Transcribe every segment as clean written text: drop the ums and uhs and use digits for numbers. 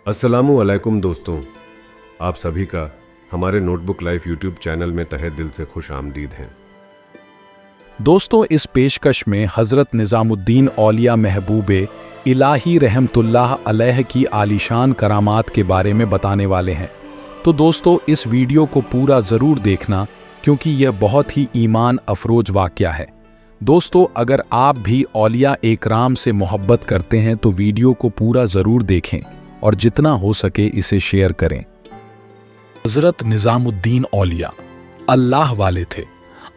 अस्सलामु अलैकुम दोस्तों, आप सभी का हमारे नोटबुक लाइफ यूट्यूब चैनल में तहे दिल से खुश आमदीद हैं। दोस्तों, इस पेशकश में हज़रत निज़ामुद्दीन औलिया महबूबे इलाही रहमतुल्लाह अलैह की आलीशान करामात के बारे में बताने वाले हैं। तो दोस्तों, इस वीडियो को पूरा ज़रूर देखना क्योंकि यह बहुत ही ईमान अफरोज वाक़या है। दोस्तों, अगर आप भी औलिया एकराम से मोहब्बत करते हैं तो वीडियो को पूरा ज़रूर देखें और जितना हो सके इसे शेयर करें। हज़रत निज़ामुद्दीन औलिया अल्लाह वाले थे।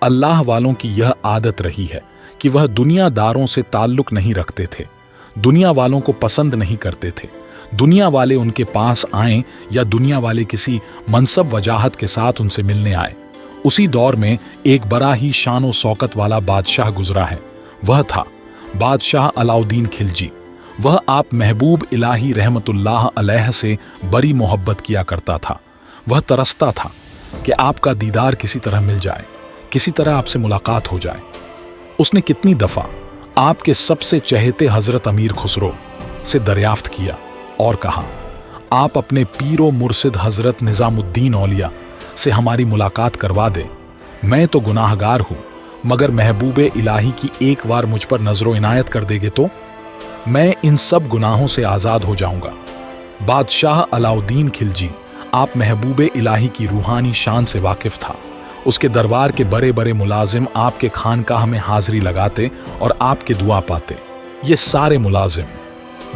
अल्लाह वालों की यह आदत रही है कि वह दुनियादारों से ताल्लुक नहीं रखते थे, दुनिया वालों को पसंद नहीं करते थे। दुनिया वाले उनके पास आएं या दुनिया वाले किसी मनसब वजाहत के साथ उनसे मिलने आए। उसी दौर में एक बड़ा ही शान व शौकत वाला बादशाह गुजरा है। वह था बादशाह अलाउद्दीन खिलजी। वह आप महबूब इलाही रहमतुल्लाह अलैह से बड़ी मोहब्बत किया करता था। वह तरसता था कि आपका दीदार किसी तरह मिल जाए, किसी तरह आपसे मुलाकात हो जाए। उसने कितनी दफ़ा आपके सबसे चहेते हज़रत अमीर खुसरो से दरियाफ्त किया और कहा, आप अपने पीरो मुर्शिद हज़रत निज़ामुद्दीन औलिया से हमारी मुलाकात करवा दे। मैं तो गुनाहगार हूँ, मगर महबूबे इलाही की एक बार मुझ पर नज़रो इनायत कर देगे तो मैं इन सब गुनाहों से आज़ाद हो जाऊंगा। बादशाह अलाउद्दीन खिलजी आप महबूबे इलाही की रूहानी शान से वाकिफ था। उसके दरबार के बड़े बड़े मुलाजिम आपके खानकाह में हाजिरी लगाते और आपके दुआ पाते। ये सारे मुलाजिम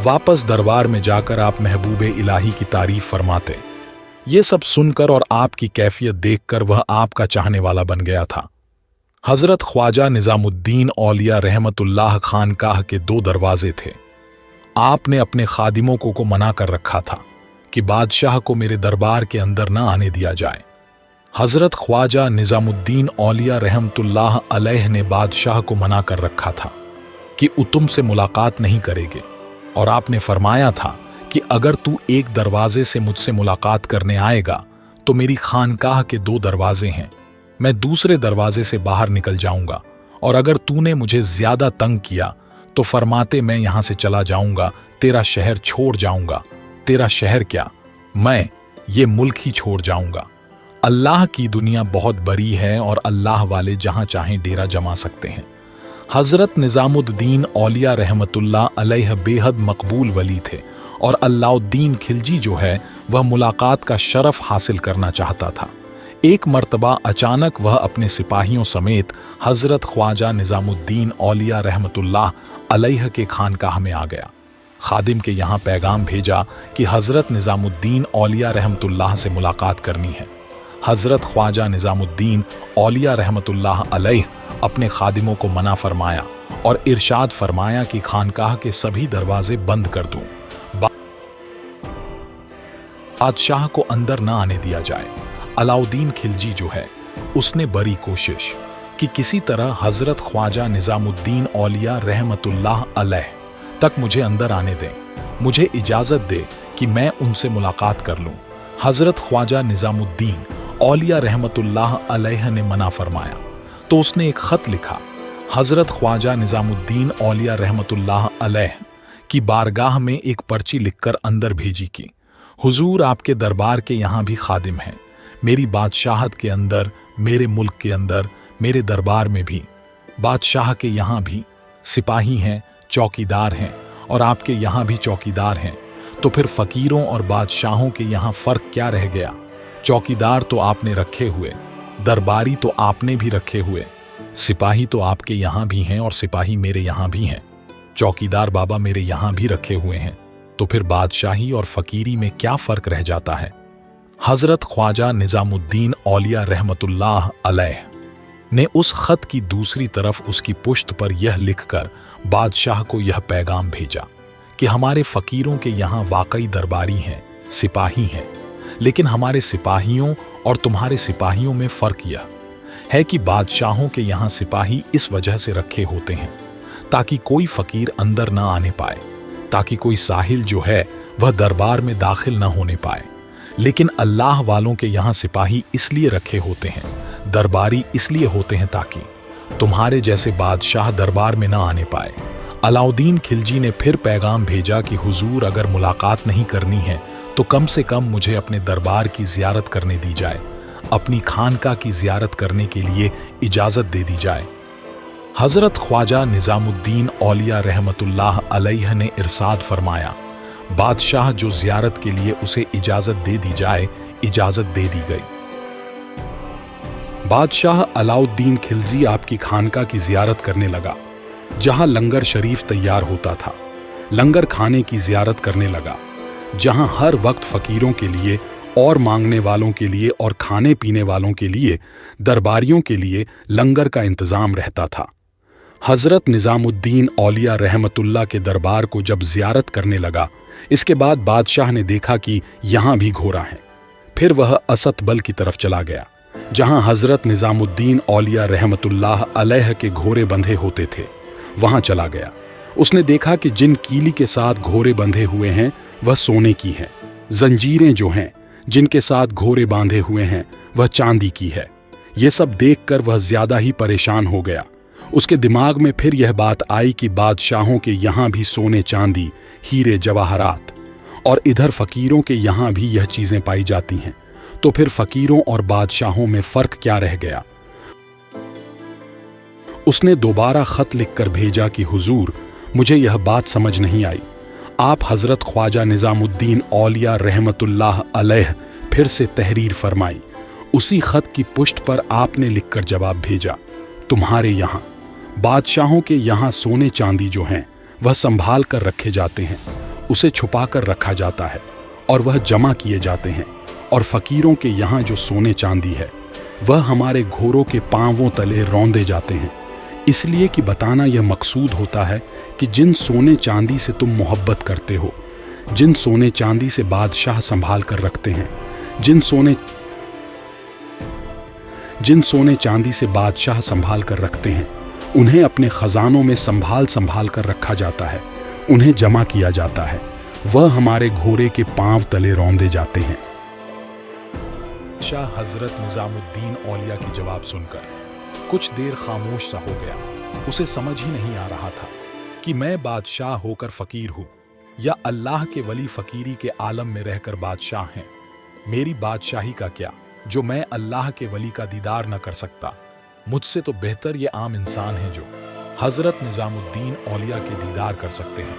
वापस दरबार में जाकर आप महबूबे इलाही की तारीफ फरमाते। ये सब सुनकर और आपकी कैफियत देखकर वह आपका चाहने वाला बन गया था। हज़रत ख्वाजा निज़ामुद्दीन औलिया रहमतुल्लाह खानकाह के 2 दरवाजे थे। आपने अपने खादिमों को मना कर रखा था कि बादशाह को मेरे दरबार के अंदर न आने दिया जाए। हज़रत ख्वाजा निज़ामुद्दीन औलिया रहमतुल्लाह अलैह ने बादशाह को मना कर रखा था कि वो तुमसे मुलाकात नहीं करेंगे, और आपने फरमाया था कि अगर तू एक दरवाजे से मुझसे मुलाकात करने आएगा तो मेरी खानकाह के 2 दरवाजे हैं, मैं दूसरे दरवाजे से बाहर निकल जाऊंगा, और अगर तूने मुझे ज्यादा तंग किया तो फरमाते मैं यहां से चला जाऊंगा, तेरा शहर छोड़ जाऊंगा। तेरा शहर क्या, मैं ये मुल्क ही छोड़ जाऊंगा। अल्लाह की दुनिया बहुत बड़ी है और अल्लाह वाले जहां चाहें डेरा जमा सकते हैं। हज़रत निज़ामुद्दीन औलिया रहमतुल्लाह अलैह बेहद मकबूल वली थे और अलाउद्दीन खिलजी जो है वह मुलाकात का शरफ हासिल करना चाहता था। एक मर्तबा अचानक वह अपने सिपाहियों समेत हज़रत ख्वाजा निज़ामुद्दीन औलिया रहमतुल्लाह अलैह के खानकाह में आ गया। खादिम के यहाँ पैगाम भेजा कि हज़रत निज़ामुद्दीन औलिया रहमतुल्लाह से मुलाकात करनी है। हज़रत ख्वाजा निज़ामुद्दीन औलिया रहमतुल्लाह अलैह अपने खादिमों को मना फरमाया और इरशाद फरमाया कि खानकाह के सभी दरवाजे बंद कर दूं, बादशाह को अंदर न आने दिया जाए। अलाउद्दीन खिलजी जो है उसने बड़ी कोशिश कि किसी तरह हज़रत ख्वाजा निज़ामुद्दीन औलिया रहमतुल्लाह अलैह तक मुझे अंदर आने दें, मुझे इजाज़त दे कि मैं उनसे मुलाकात कर लूँ। हज़रत ख्वाजा निज़ामुद्दीन औलिया रहमतुल्लाह अलैह ने मना फरमाया तो उसने एक ख़त लिखा हज़रत ख्वाजा निज़ामुद्दीन औलिया रहमतुल्लाह अलैह की बारगाह में एक पर्ची लिखकर अंदर भेजी कि हुजूर आपके दरबार के यहाँ भी खादिम हैं, मेरी बादशाहत के अंदर, मेरे मुल्क के अंदर, मेरे दरबार में भी, बादशाह के यहाँ भी सिपाही हैं, चौकीदार हैं, और आपके यहाँ भी चौकीदार हैं। तो फिर फ़कीरों और बादशाहों के यहाँ फ़र्क क्या रह गया? चौकीदार तो आपने रखे हुए, दरबारी तो आपने भी रखे हुए, सिपाही तो आपके यहाँ भी हैं और सिपाही मेरे यहाँ भी हैं, चौकीदार बाबा मेरे यहाँ भी रखे हुए हैं। तो फिर बादशाही और फ़कीरी में क्या फ़र्क रह जाता है? हज़रत ख्वाजा निज़ामुद्दीन औलिया रहमतुल्लाह अलैह ने उस ख़त की दूसरी तरफ उसकी पुश्त पर यह लिखकर बादशाह को यह पैगाम भेजा कि हमारे फ़कीरों के यहाँ वाकई दरबारी हैं, सिपाही हैं, लेकिन हमारे सिपाहियों और तुम्हारे सिपाहियों में फ़र्क यह है कि बादशाहों के यहाँ सिपाही इस वजह से रखे होते हैं ताकि कोई फ़कीर अंदर ना आने पाए, ताकि कोई साहिल जो है वह दरबार में दाखिल न होने पाए। लेकिन अल्लाह वालों के यहाँ सिपाही इसलिए रखे होते हैं, दरबारी इसलिए होते हैं ताकि तुम्हारे जैसे बादशाह दरबार में न आने पाए। अलाउद्दीन खिलजी ने फिर पैगाम भेजा कि हुजूर अगर मुलाकात नहीं करनी है तो कम से कम मुझे अपने दरबार की ज़ियारत करने दी जाए, अपनी खानका की ज़ियारत करने के लिए इजाज़त दे दी जाए। हज़रत ख्वाजा निज़ामुद्दीन औलिया रहमतुल्लाह अलैह ने इरशाद फरमाया, बादशाह जो ज़ियारत के लिए उसे इजाज़त दे दी जाए, इजाज़त दे दी गई। बादशाह अलाउद्दीन खिलजी आपकी खानका की ज़ियारत करने लगा, जहां लंगर शरीफ तैयार होता था। लंगर खाने की ज़ियारत करने लगा, जहां हर वक्त फ़कीरों के लिए और मांगने वालों के लिए और खाने पीने वालों के लिए, दरबारियों के लिए लंगर का इंतज़ाम रहता था। हज़रत निज़ामुद्दीन औलिया रहमतुल्लाह के दरबार को जब ज़ियारत करने लगा, इसके बाद बादशाह ने देखा कि यहाँ भी घोड़ा है। फिर वह असतबल की तरफ चला गया, जहाँ हज़रत निज़ामुद्दीन औलिया रहमतुल्लाह अलैह के घोड़े बंधे होते थे। वहाँ चला गया। उसने देखा कि जिन कीली के साथ घोड़े बंधे हुए हैं वह सोने की हैं, जंजीरें जो हैं जिनके साथ घोड़े बांधे हुए हैं वह चांदी की है। ये सब देखकर वह ज़्यादा ही परेशान हो गया। उसके दिमाग में फिर यह बात आई कि बादशाहों के यहाँ भी सोने चांदी, हीरे जवाहरात, और इधर फ़कीरों के यहाँ भी यह चीज़ें पाई जाती हैं, तो फिर फ़कीरों और बादशाहों में फ़र्क क्या रह गया। उसने दोबारा ख़त लिखकर भेजा कि हुजूर, मुझे यह बात समझ नहीं आई। आप हज़रत ख्वाजा निज़ामुद्दीन औलिया रहमतुल्लाह अलैह फिर से तहरीर फरमाई। उसी ख़त की पुष्ट पर आपने लिखकर जवाब भेजा, तुम्हारे यहाँ बादशाहों के यहाँ सोने चांदी जो हैं वह संभाल कर रखे जाते हैं, उसे छुपा कर रखा जाता है और वह जमा किए जाते हैं। और फ़कीरों के यहाँ जो सोने चांदी है वह हमारे घोड़ों के पांवों तले रौंदे जाते हैं। इसलिए कि बताना यह मकसूद होता है कि जिन सोने चांदी से तुम मोहब्बत करते हो, जिन सोने चांदी से बादशाह संभाल कर रखते हैं, जिन सोने चांदी से बादशाह संभाल कर रखते हैं, उन्हें अपने ख़जानों में संभाल कर रखा जाता है, उन्हें जमा किया जाता है। वह हमारे घोड़े के पांव तले रौंदे जाते हैं। शाह हज़रत निज़ामुद्दीन औलिया की जवाब सुनकर कुछ देर खामोश सा हो गया। उसे समझ ही नहीं आ रहा था कि मैं बादशाह होकर फ़कीर हूँ या अल्लाह के वली फ़कीरी के आलम में रहकर बादशाह हैं। मेरी बादशाही का क्या, जो मैं अल्लाह के वली का दीदार न कर सकता। मुझसे तो बेहतर ये आम इंसान हैं जो हज़रत निज़ामुद्दीन औलिया के दीदार कर सकते हैं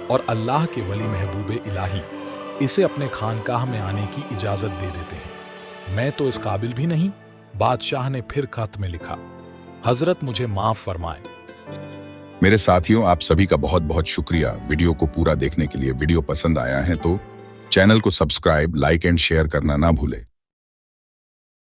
और अल्लाह के वली महबूब इलाही इसे अपने खानकाह में आने की इजाज़त दे देते हैं। मैं तो इस काबिल भी नहीं। बादशाह ने फिर खत में लिखा, हज़रत मुझे माफ़ फरमाए। मेरे साथियों, आप सभी का बहुत बहुत शुक्रिया वीडियो को पूरा देखने के लिए। वीडियो पसंद आया है तो चैनल को सब्सक्राइब, लाइक एंड शेयर करना ना भूलें।